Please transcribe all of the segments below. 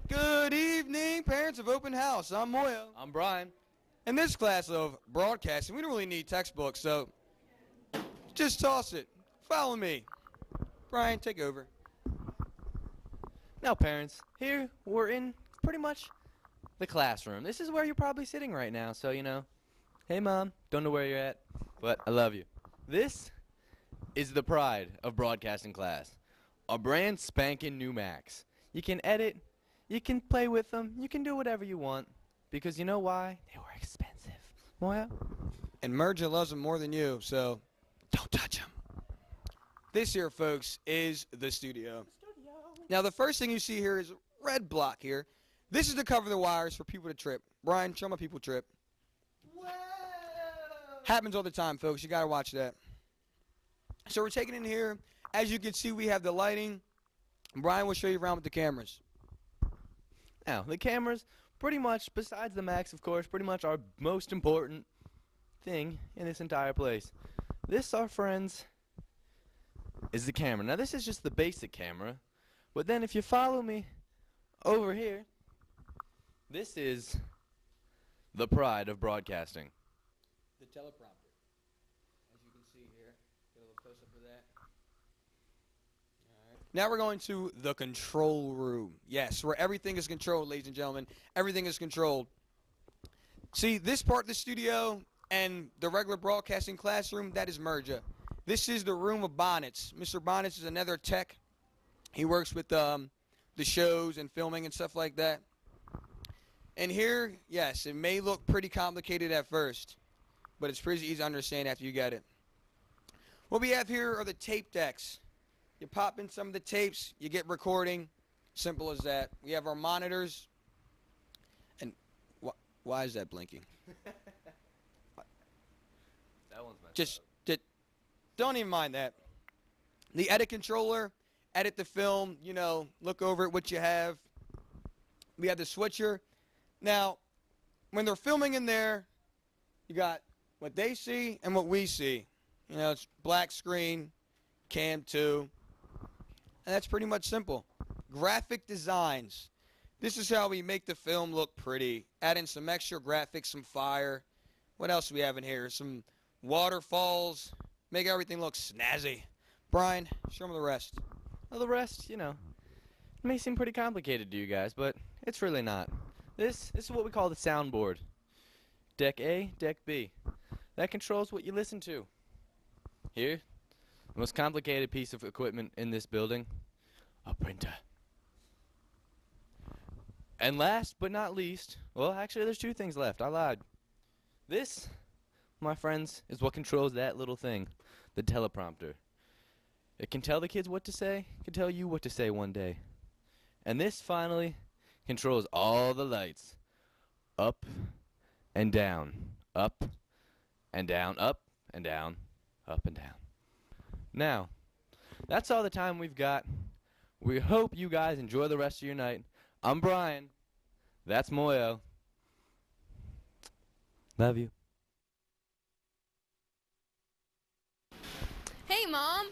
Good evening, parents of Open House. I'm Moyo. I'm Brian. In this class of broadcasting, we don't really need textbooks, so just toss it. Follow me. Brian, take over. Now, parents, here we're in pretty much the classroom. This is where you're probably sitting right now, so, hey, Mom, don't know where you're at, but I love you. This is the pride of broadcasting class, a brand spanking new Macs. You can edit, you can play with them, you can do whatever you want, because you know why? They were expensive. Moya? And Merja loves them more than you, so don't touch them. This here, folks, is the studio. Now, the first thing you see here is a red block here. This is to cover the wires for people to trip. Brian, show my people trip. Whoa. Happens all the time, folks. You got to watch that. So we're taking in here. As you can see, we have the lighting. Brian will show you around with the cameras. Now, the cameras, pretty much, besides the Macs, of course, pretty much our most important thing in this entire place. This, our friends, is the camera. Now, this is just the basic camera. But then if you follow me over here, this is the pride of broadcasting. The teleprompter. As you can see here. Get a little close up of that. All right. Now we're going to the control room. Yes, where everything is controlled, ladies and gentlemen. Everything is controlled. See, this part of the studio and the regular broadcasting classroom, that is Merja. This is the room of Bonnets. Mr. Bonnets is another tech. He works with the shows and filming and stuff like that. And here, yes, it may look pretty complicated at first, but it's pretty easy to understand after you get it. What we have here are the tape decks. You pop in some of the tapes, you get recording. Simple as that. We have our monitors. And why is that blinking? That one's messed Just up. don't even mind that. The edit controller, edit the film, look over at what you have. We have the switcher. Now, when they're filming in there, you got what they see and what we see. It's black screen, cam 2, and that's pretty much simple. Graphic designs. This is how we make the film look pretty. Add in some extra graphics, some fire. What else do we have in here? Some waterfalls. Make everything look snazzy. Brian, show them the rest. Well, the rest, it may seem pretty complicated to you guys, but it's really not. This is what we call the soundboard. Deck A, Deck B. That controls what you listen to. Here, the most complicated piece of equipment in this building, a printer. And last but not least, well, actually there's two things left. I lied. This, my friends, is what controls that little thing, the teleprompter. It can tell the kids what to say, it can tell you what to say one day. And this, finally, controls all the lights. Up and down, up and down, up and down, up and down. Now, that's all the time we've got. We hope you guys enjoy the rest of your night. I'm Brian. That's Moyo. Love you. Hey, Mom.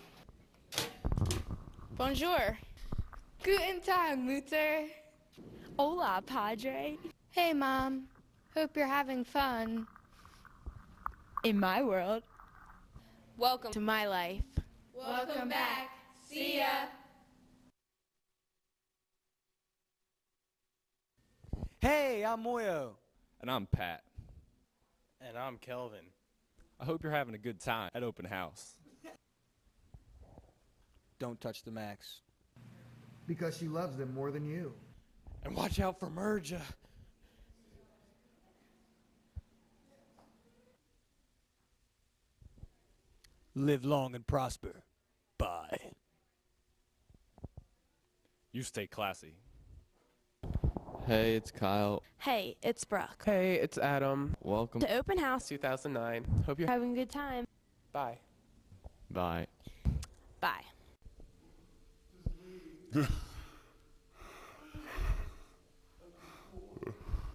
Bonjour. Guten Tag, Mutter. Hola, Padre. Hey, Mom. Hope you're having fun. In my world. Welcome To my life. Welcome back. See ya. Hey, I'm Moyo. And I'm Pat. And I'm Kelvin. I hope you're having a good time at Open House. Don't touch the Macs. Because she loves them more than you. And watch out for Merja. Live long and prosper. Bye. You stay classy. Hey, it's Kyle. Hey, it's Brooke. Hey, it's Adam. Welcome. To Open House. 2009. Hope you're Having a good time. Bye. Bye. Bye.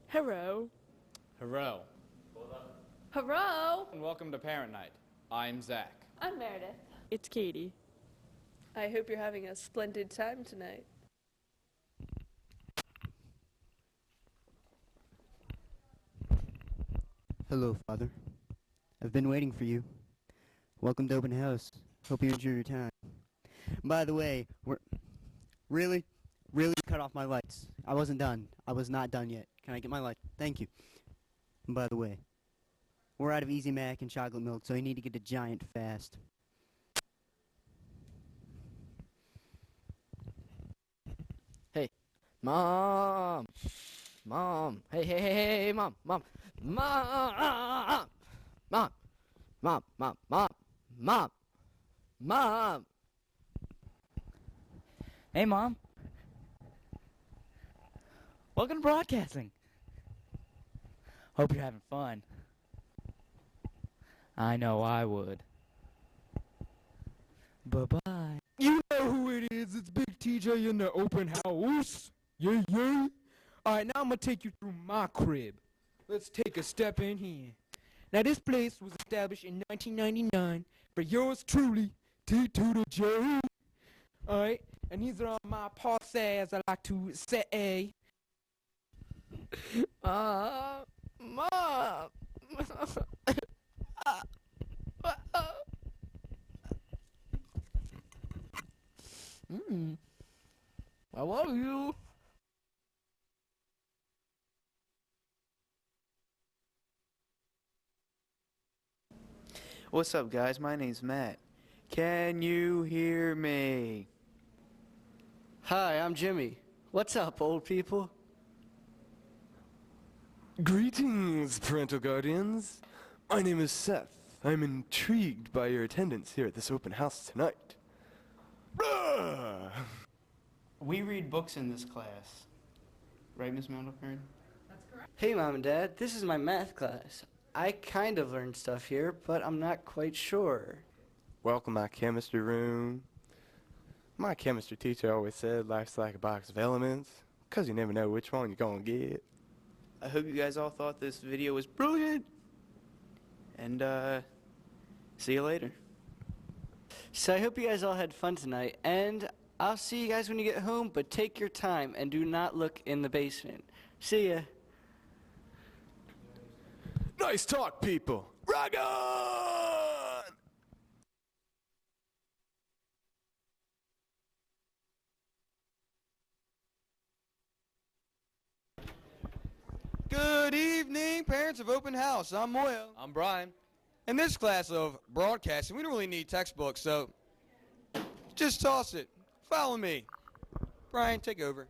Hello. Hello, Hello. and welcome to Parent Night. I'm Zach. I'm Meredith. It's Katie. I hope you're having a splendid time tonight. Hello, Father. I've been waiting for you. Welcome to open house. Hope you enjoy your time. By the way, really cut off my lights. I wasn't done. I was not done yet. Can I get my light? Thank you. And by the way, we're out of Easy Mac and chocolate milk, so I need to get a giant fast. Hey, Mom! Mom! Hey, Mom! Mom! Mom! Mom! Mom! Mom! Mom! Mom! Mom! Hey, Mom. Welcome to broadcasting. Hope you're having fun. I know I would. Bye-bye. You know who it is. It's Big TJ in the open house. Yeah, yeah. Alright, now I'm going to take you through my crib. Let's take a step in here. Now, this place was established in 1999 for yours truly, T2 the J. Alright, and these are my parcels, I like to say. Mom! I love you. What's up, guys? My name's Matt. Can you hear me? Hi, I'm Jimmy. What's up, old people? Greetings, parental guardians. My name is Seth. I'm intrigued by your attendance here at this open house tonight. We read books in this class. Right, Miss Mandelkern? Hey, Mom and Dad, this is my math class. I kind of learned stuff here, but I'm not quite sure. Welcome to my chemistry room. My chemistry teacher always said life's like a box of elements, 'cause you never know which one you're gonna get. I hope you guys all thought this video was brilliant. And, see you later. So I hope you guys all had fun tonight, and I'll see you guys when you get home, but take your time and do not look in the basement. See ya. Nice talk, people. Rock on! Good evening, parents of Open House. I'm Moyo. I'm Brian. In this class of broadcasting, we don't really need textbooks, so just toss it. Follow me. Brian, take over.